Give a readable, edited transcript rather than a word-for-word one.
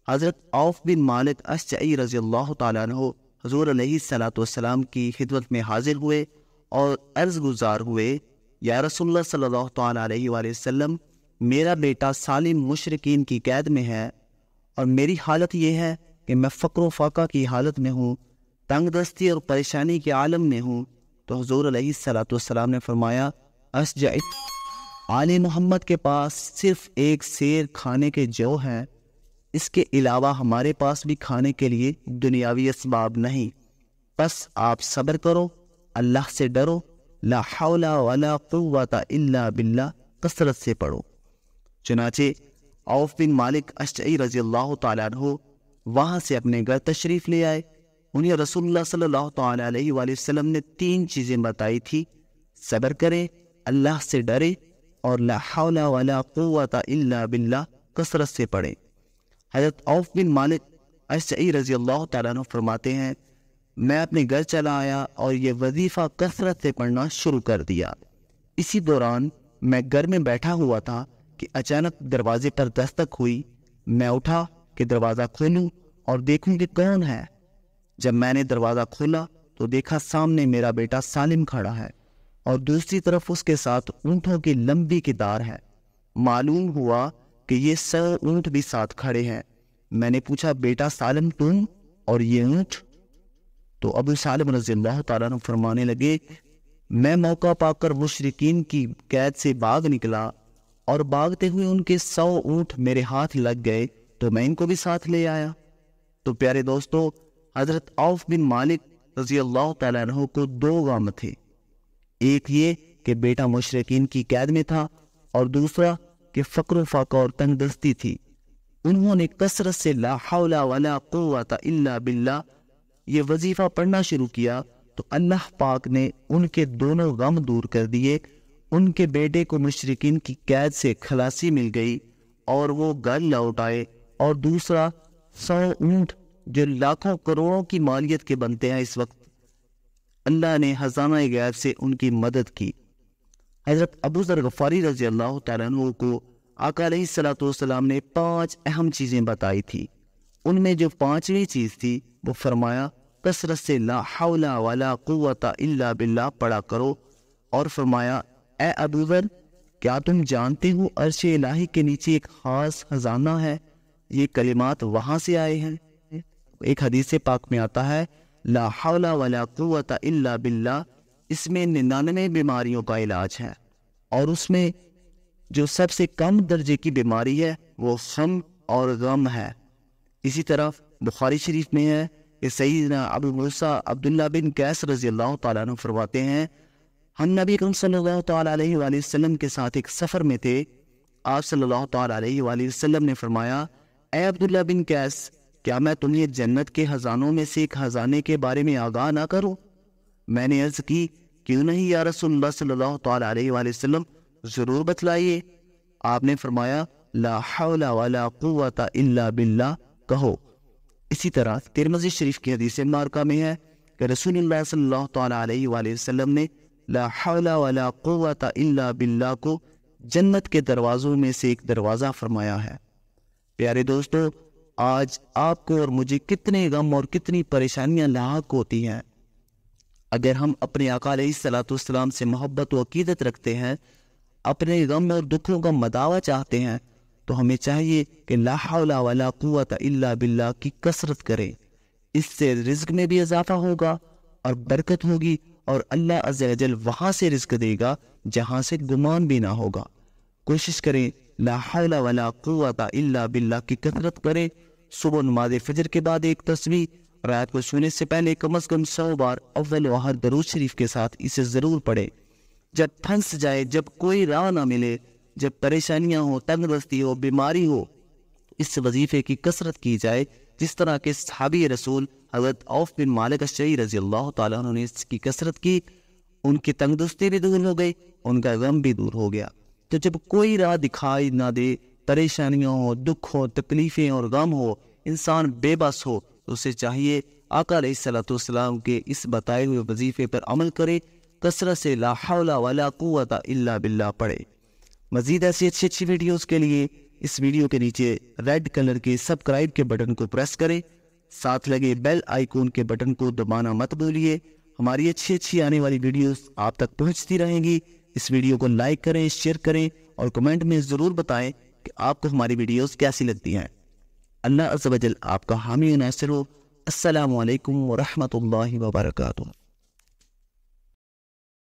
حضرت عوف بن مالک اشجعی رضی اللہ تعالیٰ عنہ حضور علیہ الصلوۃ والسلام کی خدمت میں حاضر ہوئے اور عرض گزار ہوئے، یا رسول اللہ صلی اللہ تعالیٰ علیہ وآلہ وسلم، میرا بیٹا سالم مشرکین کی قید میں ہے اور میری حالت یہ ہے کہ میں فقر و فاقہ کی حالت میں ہوں، تنگ دستی اور پریشانی کے عالم میں ہوں۔ تو حضور علیہ الصلوۃ والسلام نے فرمایا، اشجع، آل محمد کے پاس صرف ایک سیر کھانے کے جو ہے، اس کے علاوہ ہمارے پاس بھی کھانے کے لیے دنیاوی اسباب نہیں، بس آپ صبر کرو، اللہ سے ڈرو، لا حول ولا قوت الا باللہ کثرت سے پڑھو۔ چنانچہ عوف بن مالک اشجعی رضی اللہ تعالیٰ عنہ وہاں سے اپنے گھر تشریف لے آئے۔ انہیں رسول اللہ صلی اللہ تعالیٰ علیہ وآلہ وسلم نے 3 چیزیں بتائی تھی: صبر کرے، اللہ سے ڈرے، اور لا حول ولا قوت الا باللہ کثرت سے پڑھے۔ حضرت عوف بن مالک اشجعی رضی اللہ تعالیٰ عنہ فرماتے ہیں، میں اپنے گھر چلا آیا اور یہ وظیفہ کثرت سے پڑھنا شروع کر دیا۔ اسی دوران میں گھر میں بیٹھا ہوا تھا کہ اچانک دروازے پر دستک ہوئی۔ میں اٹھا کہ دروازہ کھولوں اور دیکھوں کہ کون ہے۔ جب میں نے دروازہ کھولا تو دیکھا سامنے میرا بیٹا سالم کھڑا ہے اور دوسری طرف اس کے ساتھ اونٹوں کی لمبی قطار ہے۔ معلوم ہوا کہ یہ 100 اونٹ بھی ساتھ کھڑے ہیں۔ میں نے پوچھا، بیٹا سالم تم اور یہ اونٹ؟ تو ابو سالم رضی اللہ تعالیٰ عنہ فرمانے لگے، میں موقع پا کر مشرکین کی قید سے بھاگ نکلا اور بھاگتے ہوئے ان کے 100 اونٹ میرے ہاتھ لگ گئے تو میں ان کو بھی ساتھ لے آیا۔ تو پیارے دوستو، حضرت عوف بن مالک رضی اللہ تعالیٰ عنہ کو 2 غم تھے، ایک یہ کہ بیٹا مشرکین کی قید میں تھا اور دوسرا کہ فقر و فاقہ اور تنگ دستی تھی۔ انہوں نے کثرت سے لا حول ولا قوت الا باللہ یہ وظیفہ پڑھنا شروع کیا تو اللہ پاک نے ان کے دونوں غم دور کر دیے۔ ان کے بیٹے کو مشرکین کی قید سے خلاصی مل گئی اور وہ گھر لوٹ آئے، اور دوسرا 100 اونٹ جو لاکھوں کروڑوں کی مالیت کے بنتے ہیں اس وقت، اللہ نے خزانہ غیب سے ان کی مدد کی۔ حضرت ابو ذر غفاری رضی اللہ تعالیٰ عنہ کو آقا علیہ الصلوۃ والسلام نے 5 اہم چیزیں بتائی تھی۔ ان میں جو 5ویں چیز تھی وہ فرمایا، کثرت سے لا حول ولا قوت الا باللہ پڑھا کرو، اور فرمایا، اے ابو ذر، کیا تم جانتے ہو عرش الہی کے نیچے ایک خاص خزانہ ہے؟ یہ کلمات وہاں سے آئے ہیں۔ ایک حدیث پاک میں آتا ہے، لا حول ولا قوت الا باللہ، اس میں 99 بیماریوں کا علاج ہے، اور اس میں جو سب سے کم درجے کی بیماری ہے وہ غم اور غم ہے۔ اسی طرح بخاری شریف میں ہے کہ سیدنا ابو موسیٰ عبداللہ بن قیس رضی اللہ تعالیٰ عنہ فرماتے ہیں، ہم نبی اکرم صلی اللہ تعالیٰ علیہ وآلہ وسلم کے ساتھ ایک سفر میں تھے۔ آپ صلی اللہ تعالیٰ علیہ وآلہ وسلم نے فرمایا، اے عبداللہ بن قیس، کیا میں تمہیں جنت کے خزانوں میں سے ایک خزانے کے بارے میں آگاہ نہ کروں؟ میں نے عرض کی، کیوں نہیں یا رسول اللہ صلی اللہ تعالیٰ علیہ وآلہ وسلم، ضرور بتلائیے۔ آپ نے فرمایا، لا حول ولا قوت الا باللہ کہو۔ اسی طرح ترمذی شریف کی حدیث مبارکہ میں ہے کہ رسول اللہ صلی اللہ تعالیٰ علیہ وآلہ وسلم نے لا حول ولا قوت الا باللہ کو جنت کے دروازوں میں سے ایک دروازہ فرمایا ہے۔ پیارے دوستو، آج آپ کو اور مجھے کتنے غم اور کتنی پریشانیاں لاحق ہوتی ہیں۔ اگر ہم اپنے آقا علیہ الصلوۃ والسلام سے محبت و عقیدت رکھتے ہیں، اپنے غم اور دکھوں کا مداوع چاہتے ہیں، تو ہمیں چاہیے کہ لا حول ولا قوت الا باللہ کی کثرت کریں۔ اس سے رزق میں بھی اضافہ ہوگا اور برکت ہوگی، اور اللہ عز و جل وہاں سے رزق دے گا جہاں سے گمان بھی نہ ہوگا۔ کوشش کریں لا حول ولا قوت الا باللہ کی کثرت کریں۔ صبح نماز فجر کے بعد ایک تسبیح، رات کو سونے سے پہلے کم از کم 100 بار اول و آخر درود شریف کے ساتھ اسے ضرور پڑھیں۔ جب پھنس جائے، جب کوئی راہ نہ ملے، جب پریشانیاں ہو، تنگ دستی ہو، بیماری ہو، اس وظیفے کی کثرت کی جائے، جس طرح کہ صحابی رسول حضرت عوف بن مالک اشجعی رضی اللہ تعالیٰ عنہ نے اس کی کثرت کی، ان کی تنگ دستی بھی دور ہو گئی، ان کا غم بھی دور ہو گیا۔ تو جب کوئی راہ دکھائی نہ دے، پریشانیاں ہو، دکھ ہو، تکلیفیں اور غم ہو، انسان بے بس ہو، تو اسے چاہیے آقا علیہ الصلوۃ والسلام کے اس بتائے ہوئے وظیفے پر عمل کرے، کثرت سے لا حول ولا قوت الا باللہ پڑھے۔ مزید ایسی اچھی ویڈیوز کے لیے اس ویڈیو کے نیچے ریڈ کلر کے سبسکرائب کے بٹن کو پریس کریں، ساتھ لگے بیل آئیکن کے بٹن کو دبانا مت بھولیے۔ ہماری اچھی آنے والی ویڈیوز آپ تک پہنچتی رہیں گی۔ اس ویڈیو کو لائک کریں، شیئر کریں اور کمنٹ میں ضرور بتائیں کہ آپ کو ہماری ویڈیوز کیسی لگتی ہیں۔ اللہ عز و جل آپ کا حامی و ناصر ہو۔ السلام علیکم ورحمۃ اللہ وبرکاتہ۔